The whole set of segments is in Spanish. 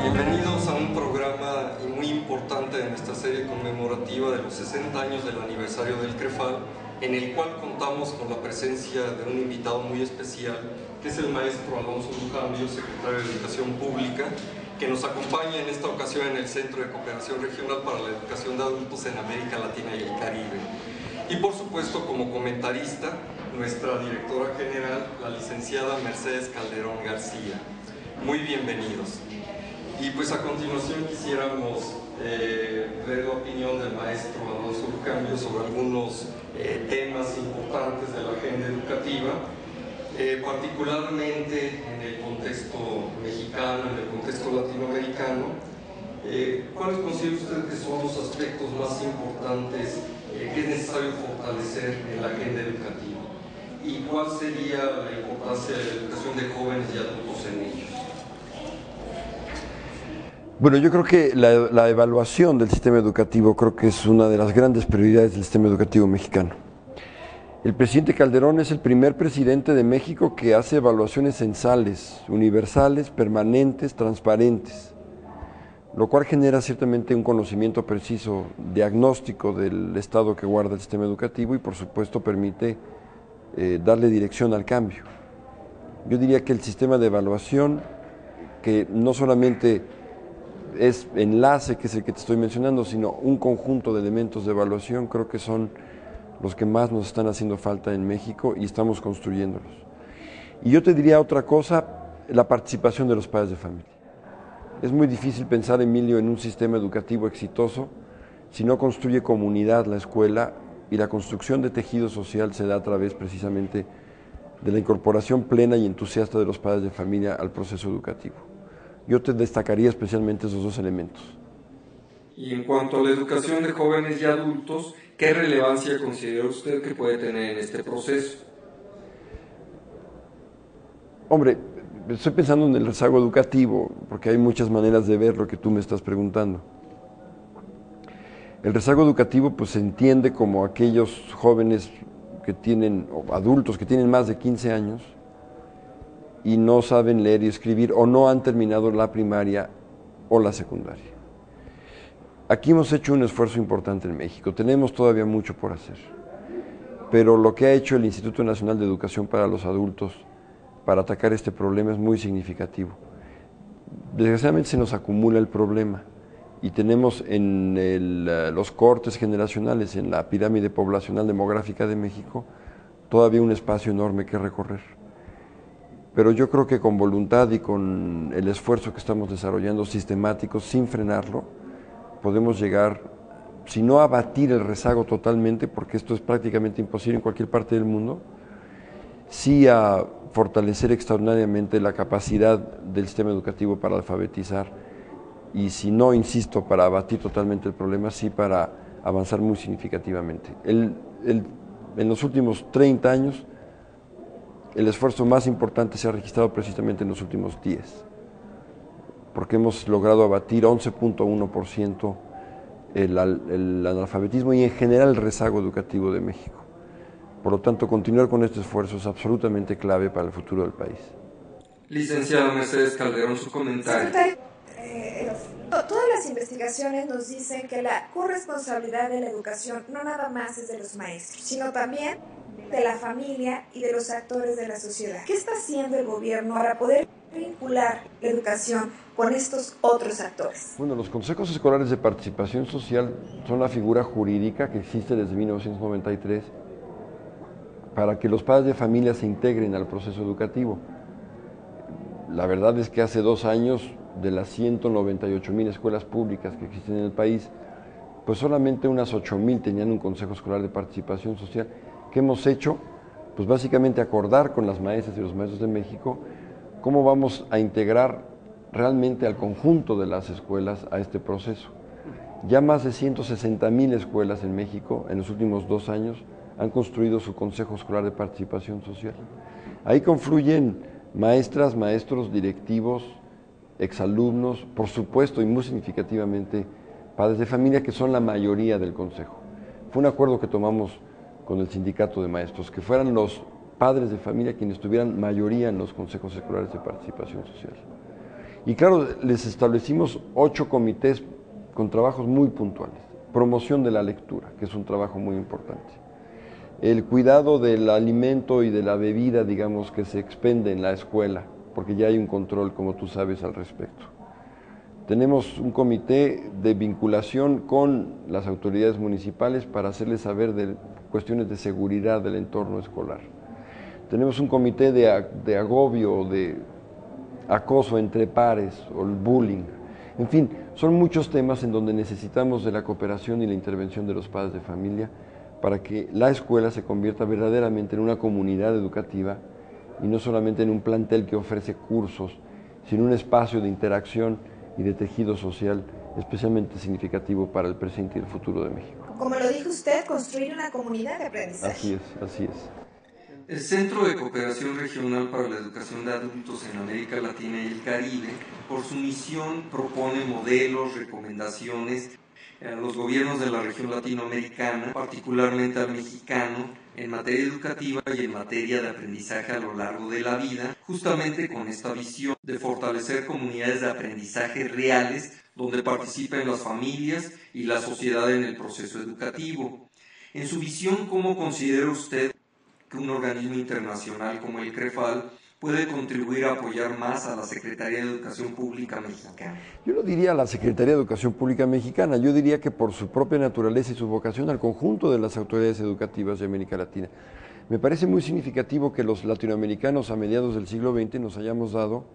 Bienvenidos a un programa muy importante de nuestra serie conmemorativa de los 60 años del aniversario del CREFAL, en el cual contamos con la presencia de un invitado muy especial, que es el maestro Alonso Lujambio, secretario de Educación Pública, que nos acompaña en esta ocasión en el Centro de Cooperación Regional para la Educación de Adultos en América Latina y el Caribe. Y por supuesto, como comentarista, nuestra directora general, la licenciada Mercedes Calderón García. Muy bienvenidos. Y pues a continuación quisiéramos ver la opinión del maestro Alonso Lujambio sobre algunos temas importantes de la agenda educativa, particularmente en el contexto mexicano, en el contexto latinoamericano. ¿Cuáles considera usted que son los aspectos más importantes que es necesario fortalecer en la agenda educativa? ¿Y cuál sería la importancia de la educación de jóvenes y adultos en ellos? Bueno, yo creo que la evaluación del sistema educativo creo que es una de las grandes prioridades del sistema educativo mexicano. El presidente Calderón es el primer presidente de México que hace evaluaciones censales, universales, permanentes, transparentes, lo cual genera ciertamente un conocimiento preciso, diagnóstico del estado que guarda el sistema educativo y por supuesto permite darle dirección al cambio. Yo diría que el sistema de evaluación, que no solamente es enlace, que es el que te estoy mencionando, sino un conjunto de elementos de evaluación, creo que son los que más nos están haciendo falta en México y estamos construyéndolos. Y yo te diría otra cosa, la participación de los padres de familia. Es muy difícil pensar, Emilio, en un sistema educativo exitoso si no construye comunidad la escuela, y la construcción de tejido social se da a través precisamente de la incorporación plena y entusiasta de los padres de familia al proceso educativo. Yo te destacaría especialmente esos dos elementos. Y en cuanto a la educación de jóvenes y adultos, ¿qué relevancia considera usted que puede tener en este proceso? Hombre, estoy pensando en el rezago educativo, porque hay muchas maneras de ver lo que tú me estás preguntando. El rezago educativo pues se entiende como aquellos jóvenes que tienen, o adultos que tienen más de 15 años, y no saben leer y escribir o no han terminado la primaria o la secundaria. Aquí hemos hecho un esfuerzo importante en México, tenemos todavía mucho por hacer, pero lo que ha hecho el Instituto Nacional de Educación para los Adultos para atacar este problema es muy significativo. Desgraciadamente se nos acumula el problema y tenemos en los cortes generacionales, en la pirámide poblacional demográfica de México, todavía un espacio enorme que recorrer. Pero yo creo que con voluntad y con el esfuerzo que estamos desarrollando sistemático, sin frenarlo, podemos llegar, si no a abatir el rezago totalmente, porque esto es prácticamente imposible en cualquier parte del mundo, sí a fortalecer extraordinariamente la capacidad del sistema educativo para alfabetizar, y si no, insisto, para abatir totalmente el problema, sí para avanzar muy significativamente. En los últimos 30 años, el esfuerzo más importante se ha registrado precisamente en los últimos 10, porque hemos logrado abatir 11.1% el analfabetismo y en general el rezago educativo de México. Por lo tanto, continuar con este esfuerzo es absolutamente clave para el futuro del país. Licenciada Mercedes Calderón, su comentario. Todas las investigaciones nos dicen que la corresponsabilidad de la educación no nada más es de los maestros, sino también de la familia y de los actores de la sociedad. ¿Qué está haciendo el gobierno para poder vincular la educación con estos otros actores? Bueno, los consejos escolares de participación social son la figura jurídica que existe desde 1993 para que los padres de familia se integren al proceso educativo. La verdad es que hace 2 años, de las 198,000 escuelas públicas que existen en el país, pues solamente unas 8,000 tenían un consejo escolar de participación social. ¿Qué hemos hecho? Pues básicamente acordar con las maestras y los maestros de México cómo vamos a integrar realmente al conjunto de las escuelas a este proceso. Ya más de 160,000 escuelas en México en los últimos 2 años han construido su consejo escolar de participación social. Ahí confluyen maestras, maestros, directivos, exalumnos, por supuesto y muy significativamente padres de familia, que son la mayoría del consejo. Fue un acuerdo que tomamos con el sindicato de maestros, que fueran los padres de familia quienes tuvieran mayoría en los consejos escolares de participación social. Y claro, les establecimos 8 comités con trabajos muy puntuales. Promoción de la lectura, que es un trabajo muy importante. El cuidado del alimento y de la bebida, digamos, que se expende en la escuela, porque ya hay un control, como tú sabes, al respecto. Tenemos un comité de vinculación con las autoridades municipales para hacerles saber de cuestiones de seguridad del entorno escolar. Tenemos un comité de agobio, de acoso entre pares o el bullying. En fin, son muchos temas en donde necesitamos de la cooperación y la intervención de los padres de familia para que la escuela se convierta verdaderamente en una comunidad educativa y no solamente en un plantel que ofrece cursos, sino un espacio de interacción y de tejido social especialmente significativo para el presente y el futuro de México. Como lo dijo usted, construir una comunidad de aprendizaje. Así es, así es. El Centro de Cooperación Regional para la Educación de Adultos en América Latina y el Caribe, por su misión, propone modelos, recomendaciones a los gobiernos de la región latinoamericana, particularmente al mexicano, en materia educativa y en materia de aprendizaje a lo largo de la vida, justamente con esta visión de fortalecer comunidades de aprendizaje reales donde participen las familias y la sociedad en el proceso educativo. En su visión, ¿cómo considera usted que un organismo internacional como el CREFAL puede contribuir a apoyar más a la Secretaría de Educación Pública Mexicana? Yo no diría a la Secretaría de Educación Pública Mexicana, yo diría que por su propia naturaleza y su vocación al conjunto de las autoridades educativas de América Latina. Me parece muy significativo que los latinoamericanos a mediados del siglo XX nos hayamos dado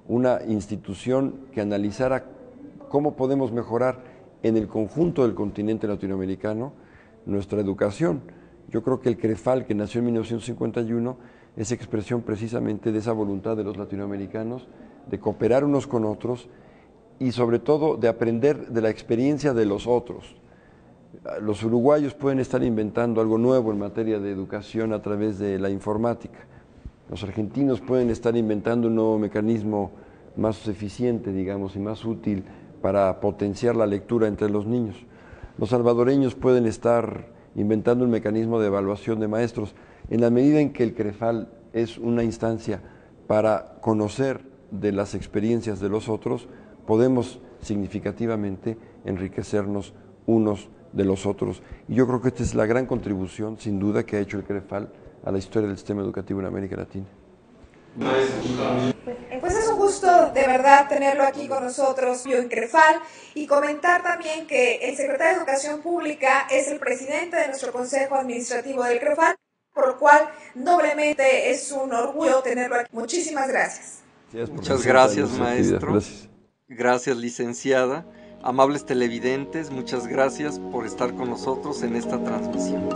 una institución que analizara cómo podemos mejorar en el conjunto del continente latinoamericano nuestra educación. Yo creo que el CREFAL, que nació en 1951, es expresión precisamente de esa voluntad de los latinoamericanos de cooperar unos con otros y sobre todo de aprender de la experiencia de los otros. Los uruguayos pueden estar inventando algo nuevo en materia de educación a través de la informática. Los argentinos pueden estar inventando un nuevo mecanismo más eficiente, digamos, y más útil para potenciar la lectura entre los niños. Los salvadoreños pueden estar inventando un mecanismo de evaluación de maestros. En la medida en que el CREFAL es una instancia para conocer de las experiencias de los otros, podemos significativamente enriquecernos unos de los otros. Y yo creo que esta es la gran contribución, sin duda, que ha hecho el CREFAL a la historia del sistema educativo en América Latina. Pues es un gusto de verdad tenerlo aquí con nosotros, yo en CREFAL, y comentar también que el secretario de Educación Pública es el presidente de nuestro Consejo Administrativo del CREFAL, por lo cual doblemente es un orgullo tenerlo aquí. Muchísimas gracias. Muchas gracias, maestro. Gracias, licenciada. Amables televidentes, muchas gracias por estar con nosotros en esta transmisión.